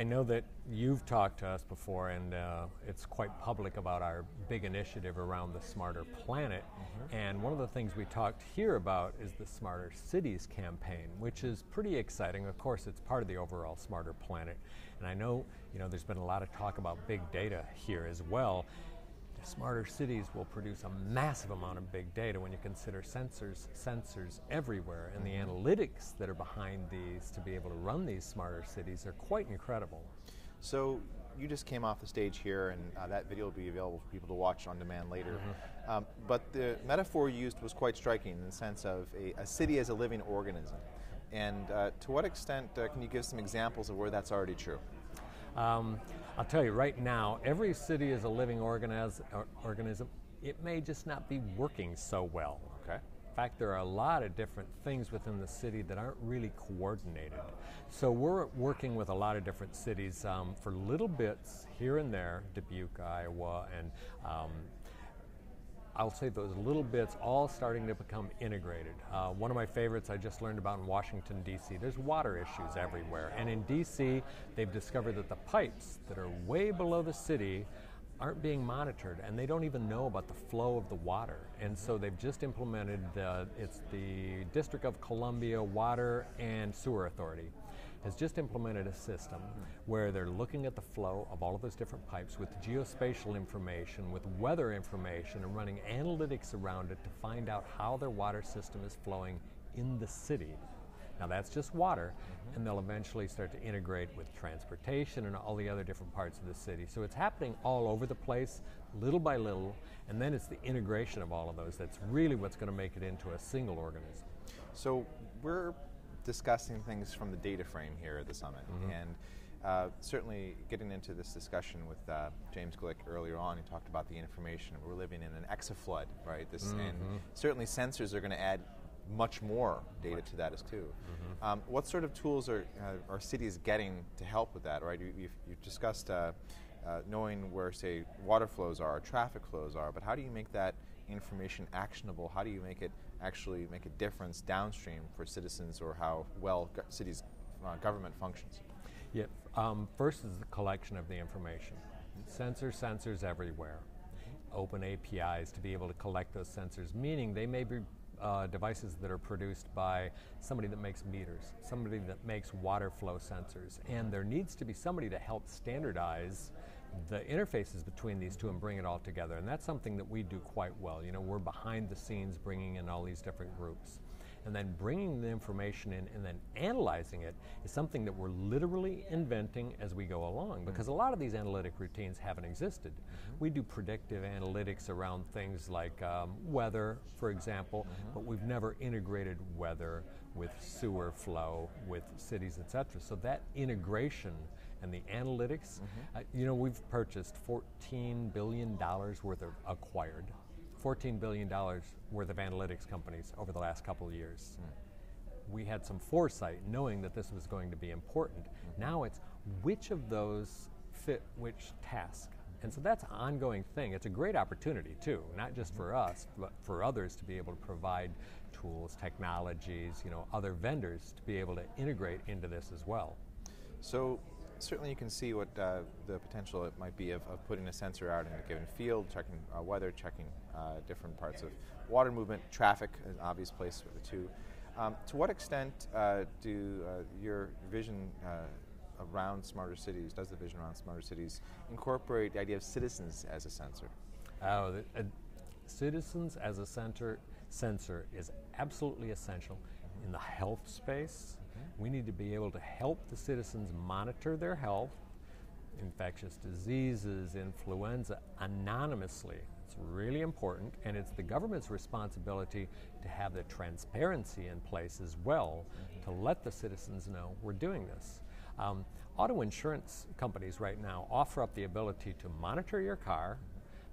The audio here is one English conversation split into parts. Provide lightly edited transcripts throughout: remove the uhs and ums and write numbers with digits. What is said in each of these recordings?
I know that you've talked to us before, and it's quite public about our big initiative around the Smarter Planet. And one of the things we talked here about is the Smarter Cities campaign, which is pretty exciting. Of course, it's part of the overall Smarter Planet. And I know, there's been a lot of talk about big data here as well. The Smarter Cities will produce a massive amount of big data when you consider sensors everywhere, and the analytics that are behind these to be able to run these smarter cities are quite incredible. So you just came off the stage here, and that video will be available for people to watch on demand later. But the metaphor used was quite striking in the sense of a city as a living organism. And to what extent can you give some examples of where that's already true? I'll tell you right now, every city is a living organism. It may just not be working so well. Okay. In fact, there are a lot of different things within the city that aren't really coordinated. So we're working with a lot of different cities for little bits here and there, Dubuque, Iowa, and I'll say those little bits all starting to become integrated. One of my favorites I just learned about in Washington, D.C., there's water issues everywhere. And in D.C., they've discovered that the pipes that are way below the city aren't being monitored, and they don't even know about the flow of the water. And so they've just implemented, it's the District of Columbia Water and Sewer Authority has just implemented a system where they're looking at the flow of all of those different pipes with geospatial information, with weather information, and running analytics around it to find out how their water system is flowing in the city. Now that's just water, and they'll eventually start to integrate with transportation and all the other different parts of the city. So it's happening all over the place, little by little, and then it's the integration of all of those that's really what's going to make it into a single organism. So we're discussing things from the data frame here at the summit, and certainly getting into this discussion with James Glick earlier on, he talked about the information. We're living in an exaflood, right? And certainly sensors are going to add much more data to that as too. What sort of tools are cities getting to help with that, right? You've discussed knowing where, say, water flows are, traffic flows are, but how do you make that information actionable? How do you make it actually make a difference downstream for citizens, or how well cities' government functions? Yeah, first is the collection of the information. Sensors everywhere. Open APIs to be able to collect those sensors, meaning they may be devices that are produced by somebody that makes meters, somebody that makes water flow sensors, and there needs to be somebody to help standardize the interfaces between these two and bring it all together, and that's something that we do quite well. We're behind the scenes bringing in all these different groups. And then bringing the information in and then analyzing it is something that we're literally inventing as we go along, because a lot of these analytic routines haven't existed. We do predictive analytics around things like weather, for example, but we've never integrated weather with sewer flow, with cities, etc. So that integration and the analytics, we've purchased $14 billion worth of acquired. $14 billion worth of analytics companies over the last couple of years. We had some foresight knowing that this was going to be important. Now it's which of those fit which task. And so that's an ongoing thing. It's a great opportunity too, not just for us, but for others to be able to provide tools, technologies, other vendors to be able to integrate into this as well. So certainly you can see what the potential it might be of putting a sensor out in a given field, checking weather, checking different parts of water movement, traffic, an obvious place for the two. To what extent do your vision around smarter cities, does the vision around smarter cities incorporate the idea of citizens as a sensor? Citizens as a sensor is absolutely essential in the health space. We need to be able to help the citizens monitor their health, infectious diseases, influenza, anonymously. It's really important, and it's the government's responsibility to have the transparency in place as well to let the citizens know we're doing this. Auto insurance companies right now offer up the ability to monitor your car,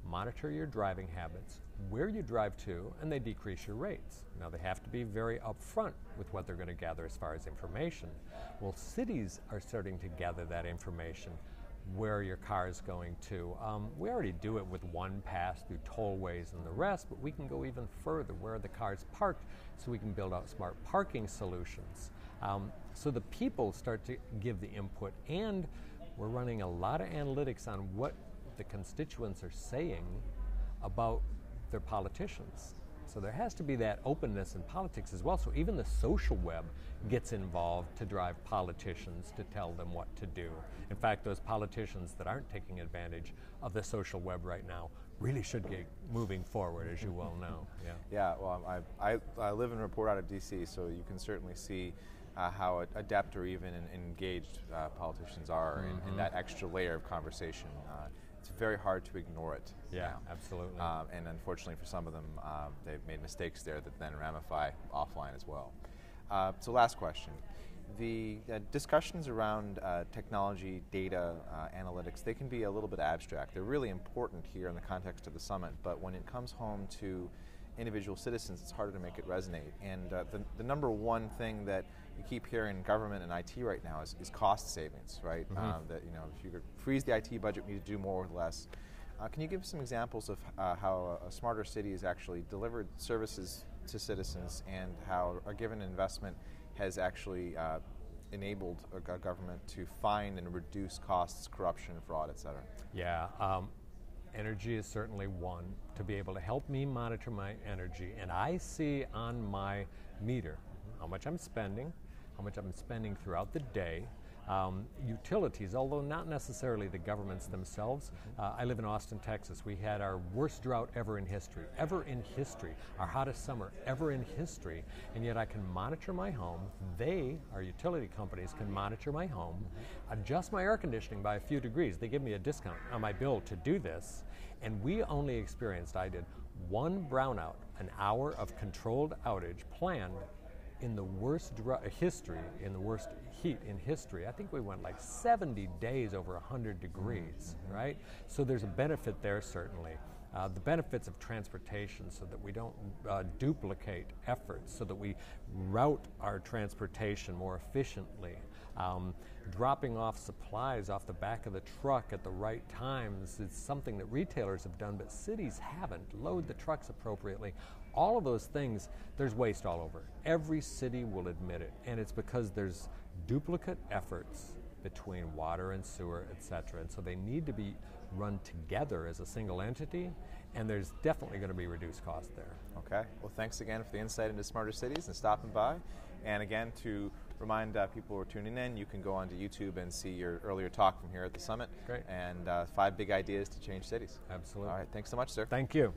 monitor your driving habits, where you drive to, and they decrease your rates. Now they have to be very upfront with what they're going to gather as far as information. Well, cities are starting to gather that information, where your car is going to. We already do it with one pass through tollways and the rest, but we can go even further, where the car is parked, so we can build out smart parking solutions. So the people start to give the input, and we're running a lot of analytics on what the constituents are saying about their politicians. So there has to be that openness in politics as well. So even the social web gets involved to drive politicians to tell them what to do. In fact, those politicians that aren't taking advantage of the social web right now really should get moving forward, as you well know. Yeah. Yeah. Well, I live and report out of D.C., so you can certainly see how adept or even engaged politicians are in that extra layer of conversation. It's very hard to ignore it. Yeah, now. absolutely. And unfortunately for some of them, they've made mistakes there that then ramify offline as well. So last question. The discussions around technology, data, analytics, they can be a little bit abstract. They're really important here in the context of the summit, but when it comes home to individual citizens, it's harder to make it resonate. And the number one thing that you keep hearing in government and IT right now is cost savings, right? That if you could freeze the IT budget, we need to do more with less. Can you give some examples of how a smarter city has actually delivered services to citizens and how a given investment has actually enabled a government to find and reduce costs, corruption, fraud, et cetera? Yeah. Energy is certainly one, to be able to help me monitor my energy. And I see on my meter how much I'm spending throughout the day. Utilities, although not necessarily the governments themselves. I live in Austin, Texas. We had our worst drought ever in history, our hottest summer ever in history, and yet I can monitor my home. Our utility companies, can monitor my home, adjust my air conditioning by a few degrees. They give me a discount on my bill to do this, and we only experienced, I did, one brownout, an hour of controlled outage planned in the worst heat in history. I think we went like 70 days over 100 degrees, right? So there's a benefit there, certainly. The benefits of transportation, so that we don't duplicate efforts, so that we route our transportation more efficiently. Dropping off supplies off the back of the truck at the right times is something that retailers have done, but cities haven't. Load the trucks appropriately. All of those things, there's waste all over. Every city will admit it, and it's because there's duplicate efforts between water and sewer, et cetera, and so they need to be run together as a single entity, and there's definitely going to be reduced cost there. Okay. Well, thanks again for the insight into smarter cities and stopping by. And again, to remind people who are tuning in, you can go onto YouTube and see your earlier talk from here at the summit. Great. And 5 big ideas to change cities. Absolutely. All right. Thanks so much, sir. Thank you.